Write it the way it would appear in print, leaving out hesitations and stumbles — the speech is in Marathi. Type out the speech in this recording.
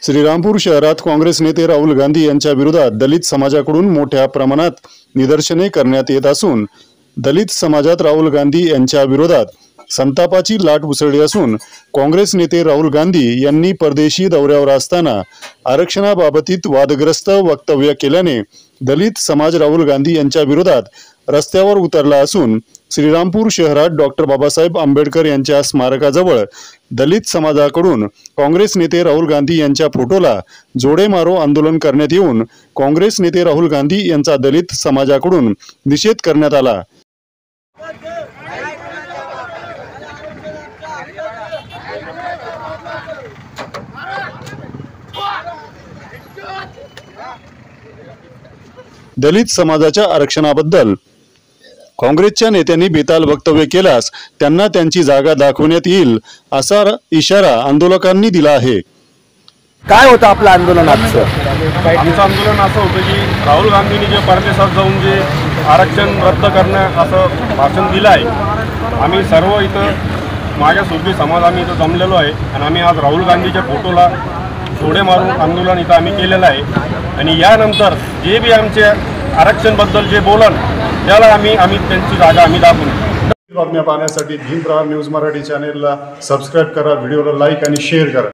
श्रीरामपूर शहरात काँग्रेस नेते राहुल गांधी यांच्या विरोधात दलित समाजाकडून मोठ्या प्रमाणात निदर्शने करण्यात येत असून दलित समाजात राहुल गांधी यांच्या विरोधात संतापाची लाट उसळली असून काँग्रेस नेते राहुल गांधी यांनी परदेशी दौऱ्यावर असताना आरक्षणाबाबतीत वादग्रस्त वक्तव्य केल्याने दलित समाज राहुल गांधी यांच्या विरोधात रस्त्यावर उतरला असून श्रीरामपूर शहरात डॉक्टर बाबासाहेब आंबेडकर यांच्या स्मारकाजवळ दलित समाजाकडून काँग्रेस नेते राहुल गांधी यांच्या फोटोला जोडे मारो आंदोलन करण्यात येऊन काँग्रेस नेते राहुल गांधी यांचा दलित समाजाकडून निषेध करण्यात आला। दलित समाजाच्या आरक्षणाबद्दल काँग्रेसच्या नेत्यांनी बेताल वक्तव्य केल्यास त्यांना त्यांची जागा दाखवण्यात येईल असा इशारा आंदोलकांनी दिला आहे। काय होतं आपलं आंदोलन आजचं? आमचं आंदोलन असं होतं की राहुल गांधींनी जे परदेशात जाऊन जे आरक्षण रद्द करणं असं भाषण दिलं आहे, आम्ही सर्व इथं माझ्या सुरभी समाज आम्ही इथं जमलेलो आहे आणि आम्ही आज राहुल गांधीच्या फोटोला जोडे मारून आंदोलन इथं आम्ही केलेलं आहे आणि यानंतर जे बी आमच्या आरक्षणबद्दल जे बोलन त्याला आम्ही त्यांची जागा आम्ही दाखवू। बातम्या पाहण्यासाठी भीम प्रहार न्यूज मराठी चॅनेलला सबस्क्राईब करा, व्हिडिओला लाईक आणि शेअर करा।